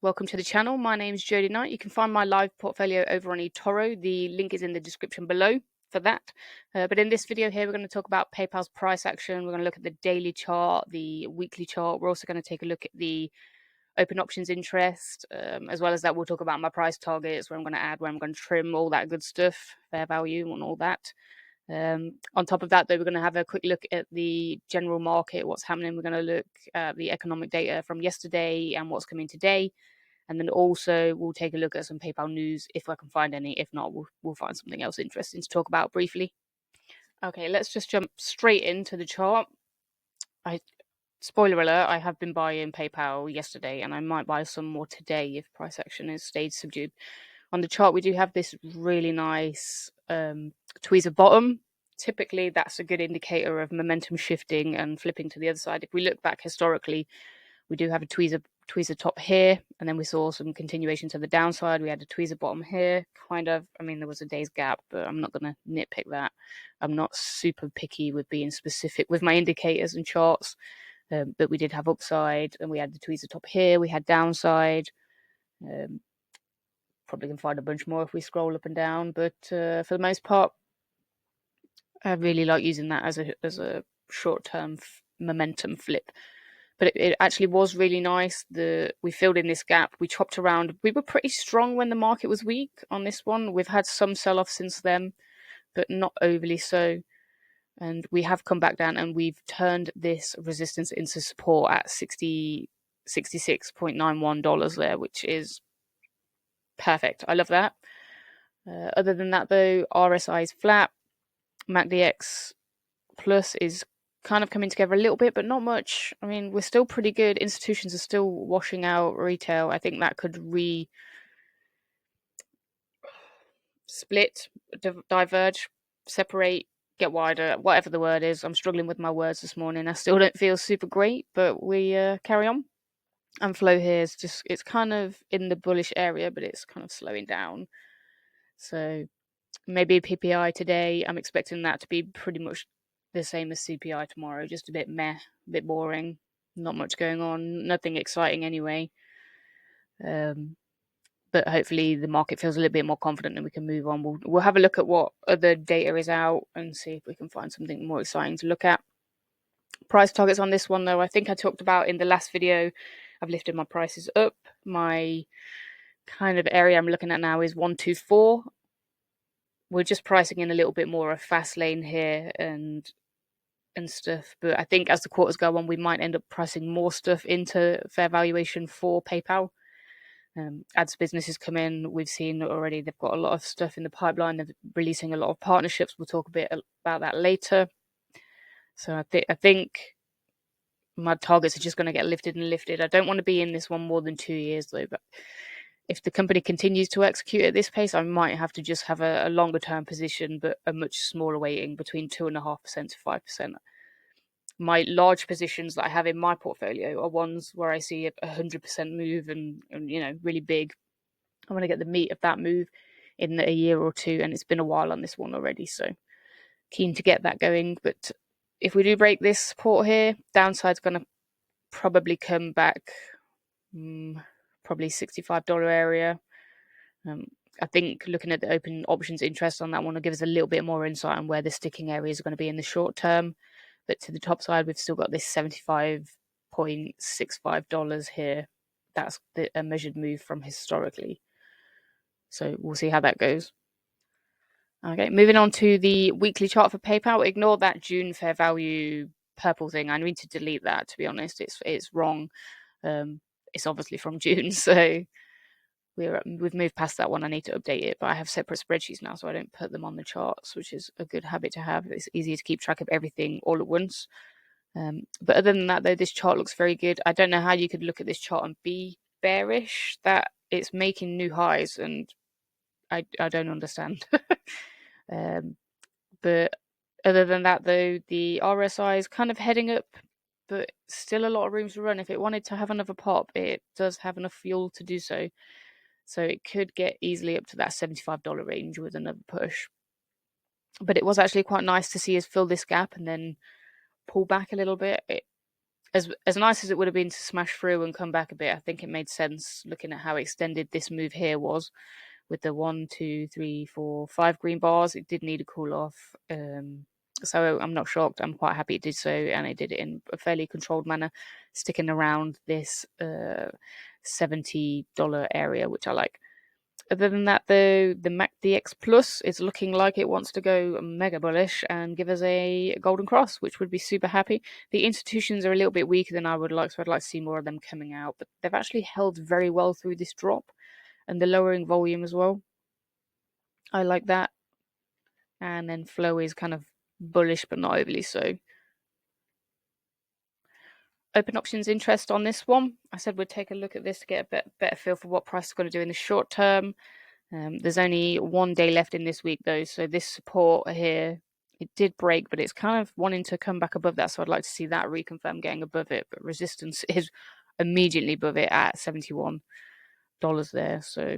Welcome to the channel. My name is Jodie Knight. You can find my live portfolio over on eToro. The link is in the description below for that. But in this video here, we're going to talk about PayPal's price action. We're going to look at the daily chart, the weekly chart. We're also going to take a look at the open options interest. As well as that, we'll talk about my price targets, where I'm going to add, where I'm going to trim, all that good stuff, fair value and all that. On top of that, though, we're going to have a quick look at the general market, what's happening. We're going to look at the economic data from yesterday and what's coming today. And then also we'll take a look at some PayPal news if I can find any. If not, we'll find something else interesting to talk about briefly. Okay, let's just jump straight into the chart. Spoiler alert, I have been buying PayPal yesterday and I might buy some more today if price action has stayed subdued. On the chart, we do have this really nice tweezer bottom. Typically, that's a good indicator of momentum shifting and flipping to the other side. If we look back historically, we do have a tweezer top here, and then we saw some continuation to the downside. We had a tweezer bottom here, kind of. I mean, there was a day's gap, but I'm not going to nitpick that. I'm not super picky with being specific with my indicators and charts, but we did have upside, and we had the tweezer top here. We had downside. Probably can find a bunch more if we scroll up and down, but for the most part, I really like using that as a short-term momentum flip. But it actually was really nice. We filled in this gap. We chopped around. We were pretty strong when the market was weak on this one. We've had some sell-off since then, but not overly so. And we have come back down and we've turned this resistance into support at $66.91 there, which is perfect. I love that. Other than that, though, RSI is flat. MACDX Plus is kind of coming together a little bit, but not much. I mean, we're still pretty good. Institutions are still washing out retail. I think that could split, diverge, separate, get wider, whatever the word is. I'm struggling with my words this morning. I still don't feel super great, but we carry on. And flow here is it's kind of in the bullish area, but it's kind of slowing down. So maybe PPI today, I'm expecting that to be pretty much the same as CPI tomorrow, just a bit meh, a bit boring, not much going on, nothing exciting anyway. But hopefully the market feels a little bit more confident and we can move on. We'll have a look at what other data is out and see if we can find something more exciting to look at. Price targets on this one, though, I think I talked about in the last video. I've lifted my prices up. My kind of area I'm looking at now is 124. We're just pricing in a little bit more of fast lane here and stuff, but I think as the quarters go on, we might end up pricing more stuff into fair valuation for PayPal. As businesses come in, we've seen already they've got a lot of stuff in the pipeline. They're releasing a lot of partnerships. We'll talk a bit about that later. So I think my targets are just going to get lifted and lifted. I don't want to be in this one more than 2 years, though, but if the company continues to execute at this pace, I might have to just have a longer term position, but a much smaller weighting, between 2.5% to 5%. My large positions that I have in my portfolio are ones where I see 100% move and really big. I want to get the meat of that move in a year or two, and it's been a while on this one already, so keen to get that going. But if we do break this support here, downside's going to probably come back, probably $65 area. I think looking at the open options interest on that one will give us a little bit more insight on where the sticking areas are going to be in the short term. But to the top side, we've still got this $75.65 here. That's a measured move from historically. So we'll see how that goes. Okay, moving on to the weekly chart for PayPal. Ignore that June fair value purple thing. I need to delete that, to be honest. It's wrong. It's obviously from June, so we've moved past that one. I need to update it, but I have separate spreadsheets now, so I don't put them on the charts, which is a good habit to have. It's easier to keep track of everything all at once. But other than that, though, this chart looks very good. I don't know how you could look at this chart and be bearish. That it's making new highs, and I don't understand. But other than that, though, the RSI is kind of heading up, but still a lot of room to run. If it wanted to have another pop, it does have enough fuel to do so. So it could get easily up to that $75 range with another push. But it was actually quite nice to see us fill this gap and then pull back a little bit. as nice as it would have been to smash through and come back a bit, I think it made sense looking at how extended this move here was with the 1, 2, 3, 4, 5 green bars. It did need a cool off. So I'm not shocked. I'm quite happy it did so, and it did it in a fairly controlled manner, sticking around this $70 area, which I like. Other than that, though, the MACDX Plus is looking like it wants to go mega bullish and give us a golden cross, which would be super happy. The institutions are a little bit weaker than I would like, so I'd like to see more of them coming out. But they've actually held very well through this drop and the lowering volume as well. I like that. And then flow is kind of bullish, but not overly so. Open options interest on this one. I said we'd take a look at this to get a better feel for what price is going to do in the short term. There's only 1 day left in this week, though, so this support here, it did break, but it's kind of wanting to come back above that, so I'd like to see that reconfirm getting above it, but resistance is immediately above it at $71 there, so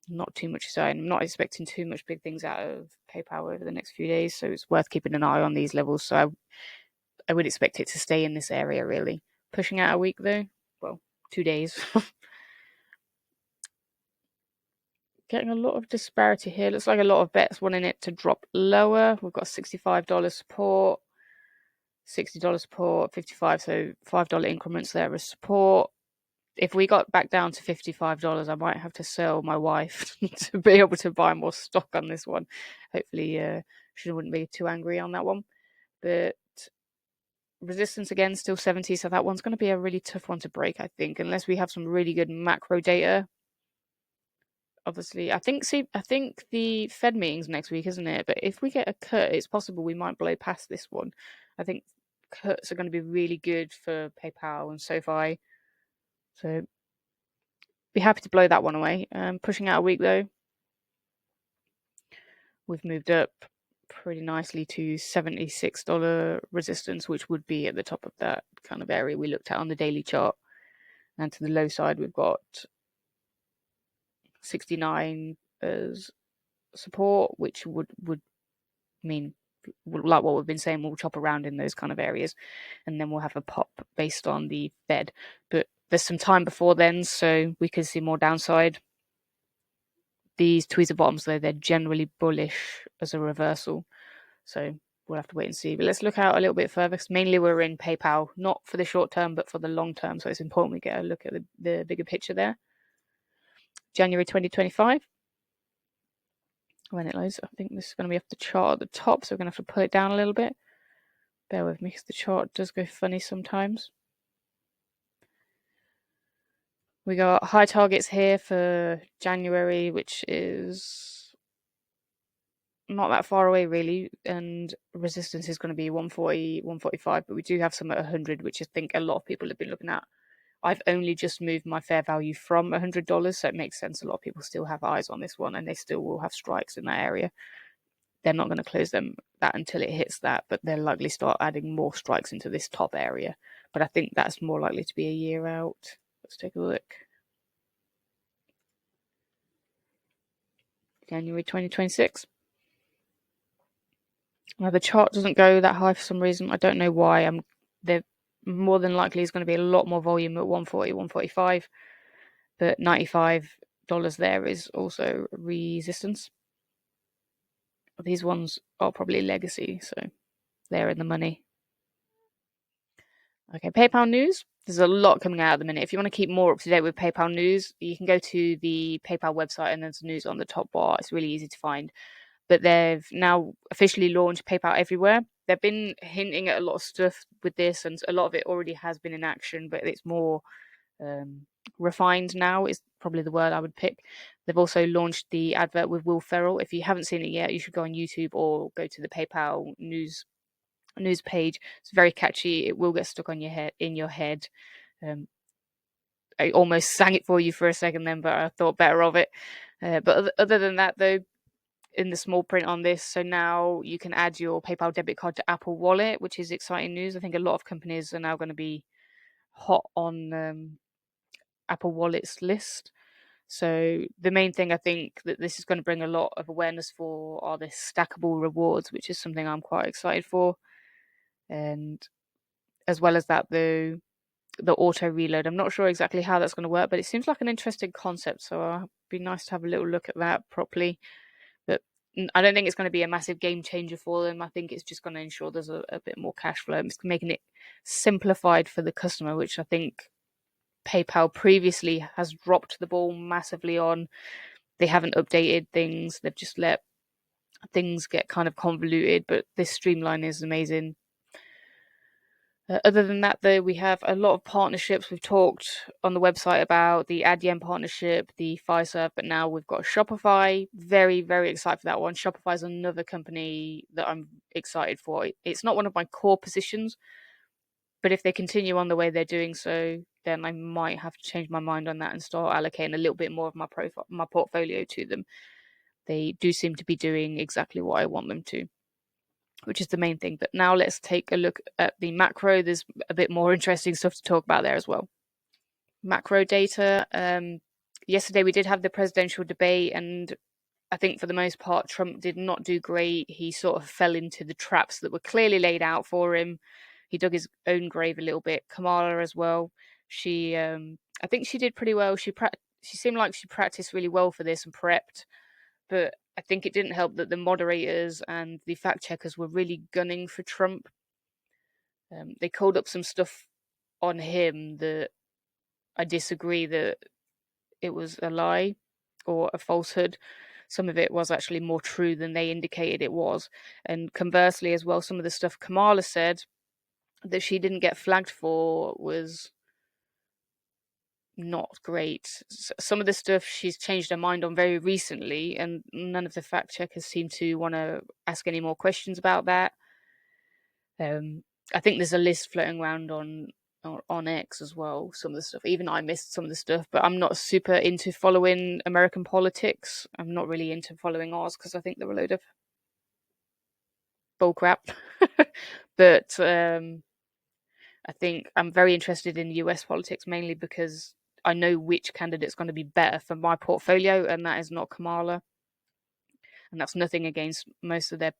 not too much exciting. I'm not expecting too much big things out of PayPal over the next few days, so it's worth keeping an eye on these levels, so I would expect it to stay in this area, really. Pushing out a week, though, well, 2 days. Getting a lot of disparity here. Looks like a lot of bets wanting it to drop lower. We've got $65 support, $60 support, 55, so $5 increments there as support. If we got back down to $55, I might have to sell my wife to be able to buy more stock on this one. Hopefully, she wouldn't be too angry on that one. But resistance again, still 70, so that one's going to be a really tough one to break, I think, unless we have some really good macro data. Obviously, I think the Fed meeting's next week, isn't it? But if we get a cut, it's possible we might blow past this one. I think cuts are going to be really good for PayPal and SoFi. So be happy to blow that one away. Pushing out a week though, we've moved up pretty nicely to $76 resistance, which would be at the top of that kind of area we looked at on the daily chart. And to the low side, we've got 69 as support, which would mean, like what we've been saying, we'll chop around in those kind of areas, and then we'll have a pop based on the Fed. But there's some time before then, so we could see more downside. These tweezer bottoms, though, they're generally bullish as a reversal, so we'll have to wait and see. But let's look out a little bit further, because mainly we're in PayPal, not for the short term, but for the long term, so it's important we get a look at the bigger picture there. January 2025. When it loads, I think this is going to be off the chart at the top, so we're going to have to pull it down a little bit. Bear with me, because the chart does go funny sometimes. We got high targets here for January, which is not that far away, really, and resistance is going to be 140, 145, but we do have some at 100, which I think a lot of people have been looking at. I've only just moved my fair value from $100, so it makes sense. A lot of people still have eyes on this one, and they still will have strikes in that area. They're not going to close that until it hits that, but they'll likely start adding more strikes into this top area. But I think that's more likely to be a year out. Let's take a look. January 2026. Now the chart doesn't go that high for some reason. I don't know why. There more than likely is going to be a lot more volume at 140, 145, but $95 there is also resistance. These ones are probably legacy, so they're in the money. Okay, PayPal news. There's a lot coming out at the minute. If you want to keep more up to date with PayPal news, you can go to the PayPal website and there's news on the top bar. It's really easy to find. But they've now officially launched PayPal everywhere. They've been hinting at a lot of stuff with this, and a lot of it already has been in action, but it's more refined now is probably the word I would pick. They've also launched the advert with Will Ferrell. If you haven't seen it yet, you should go on YouTube or go to the PayPal news page. It's very catchy. It will get stuck on in your head. I almost sang it for you for a second then, but I thought better of it. But other than that, though, in the small print on this, so now you can add your PayPal debit card to Apple Wallet, which is exciting news. I think a lot of companies are now going to be hot on Apple Wallet's list. So the main thing I think that this is going to bring a lot of awareness for are the stackable rewards, which is something I'm quite excited for. And as well as that, though, the auto reload. I'm not sure exactly how that's going to work, but it seems like an interesting concept. So it'd be nice to have a little look at that properly. But I don't think it's going to be a massive game changer for them. I think it's just going to ensure there's a bit more cash flow. It's making it simplified for the customer, which I think PayPal previously has dropped the ball massively on. They haven't updated things. They've just let things get kind of convoluted, but this streamline is amazing. Other than that, though, we have a lot of partnerships. We've talked on the website about the Adyen partnership, the Fiserv, but now we've got Shopify. Very, very excited for that one. Shopify is another company that I'm excited for. It's not one of my core positions, but if they continue on the way they're doing so, then I might have to change my mind on that and start allocating a little bit more of my portfolio to them. They do seem to be doing exactly what I want them to, which is the main thing. But now let's take a look at the macro. There's a bit more interesting stuff to talk about there as well. Macro data. Yesterday we did have the presidential debate, and I think for the most part, Trump did not do great. He sort of fell into the traps that were clearly laid out for him. He dug his own grave a little bit. Kamala as well. I think she did pretty well. She seemed like she practiced really well for this and prepped, but I think it didn't help that the moderators and the fact checkers were really gunning for Trump. They called up some stuff on him that I disagree that it was a lie or a falsehood. Some of it was actually more true than they indicated it was. And conversely, as well, some of the stuff Kamala said that she didn't get flagged for was not great. Some of the stuff she's changed her mind on very recently, and none of the fact checkers seem to want to ask any more questions about that. I think there's a list floating around on X as well. Some of the stuff, even I missed some of the stuff, but I'm not super into following American politics. I'm not really into following ours because I think they're a load of bullcrap. But I think I'm very interested in US politics mainly because I know which candidate's going to be better for my portfolio, and that is not Kamala. And that's nothing against most of their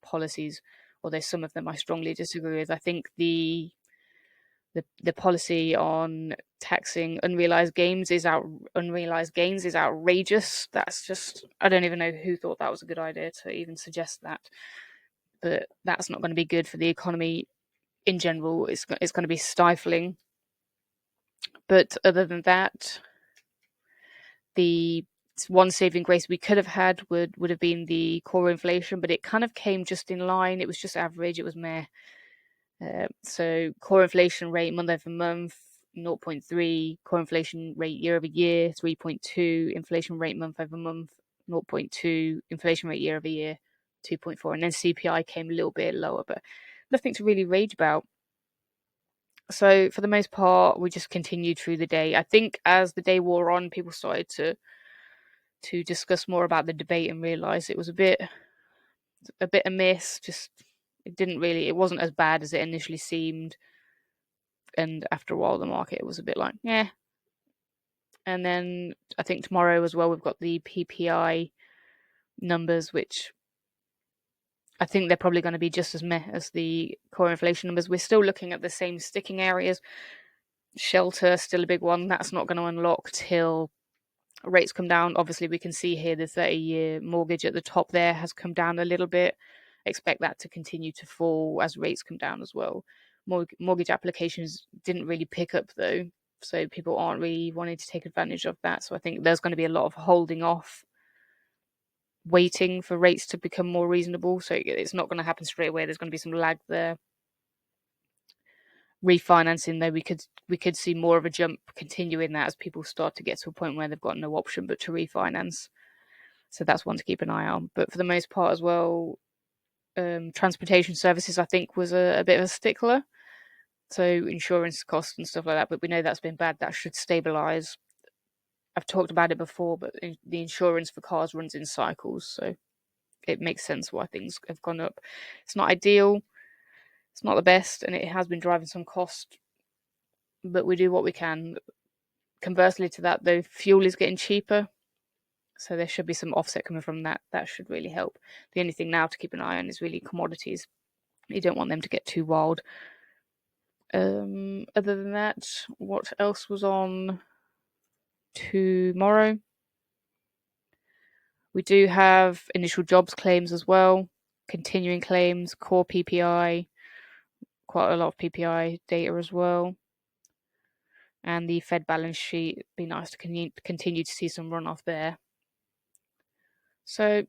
policies, although some of them I strongly disagree with. I think the policy on taxing unrealized gains is outrageous. That's just, I don't even know who thought that was a good idea to even suggest that. But that's not going to be good for the economy in general. It's going to be stifling. But other than that, the one saving grace we could have had would have been the core inflation, but it kind of came just in line. It was just average. It was meh. So core inflation rate month over month 0.3, core inflation rate year over year 3.2, inflation rate month over month 0.2, inflation rate year over year 2.4, and then CPI came a little bit lower, but nothing to really rage about. So for the most part, we just continued through the day. I think as the day wore on, people started to discuss more about the debate and realize it was a bit amiss. Just it wasn't as bad as it initially seemed. And after a while, the market was a bit like, yeah. And then I think tomorrow as well, we've got the PPI numbers, which I think they're probably going to be just as meh as the core inflation numbers. We're still looking at the same sticking areas. Shelter, still a big one. That's not going to unlock till rates come down. Obviously, we can see here the 30-year mortgage at the top there has come down a little bit. Expect that to continue to fall as rates come down as well. Mortgage applications didn't really pick up though, so people aren't really wanting to take advantage of that. So I think there's going to be a lot of holding off, waiting for rates to become more reasonable. So it's not going to happen straight away. There's going to be some lag there. Refinancing though, we could see more of a jump continuing that as people start to get to a point where they've got no option but to refinance. So that's one to keep an eye on. But for the most part as well, transportation services I think was a bit of a stickler. So insurance costs and stuff like that, but we know that's been bad. That should stabilize. I've talked about it before, but the insurance for cars runs in cycles, so it makes sense why things have gone up. It's not ideal. It's not the best, and it has been driving some cost, but we do what we can. Conversely to that, though, fuel is getting cheaper, so there should be some offset coming from that. That should really help. The only thing now to keep an eye on is really commodities. You don't want them to get too wild. Other than that, what else was on tomorrow? We do have initial jobs claims as well, continuing claims, core PPI, quite a lot of PPI data as well, and the Fed balance sheet. It'd be nice to continue to see some runoff there. So,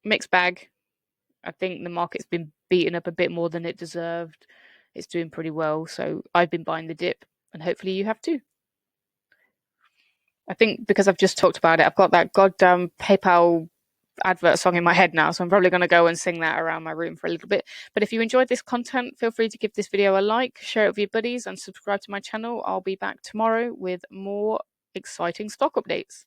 mixed bag. I think the market's been beaten up a bit more than it deserved. It's doing pretty well, so I've been buying the dip, and hopefully you have too. I think because I've just talked about it, I've got that goddamn PayPal advert song in my head now, so I'm probably going to go and sing that around my room for a little bit. But if you enjoyed this content, feel free to give this video a like, share it with your buddies, and subscribe to my channel. I'll be back tomorrow with more exciting stock updates.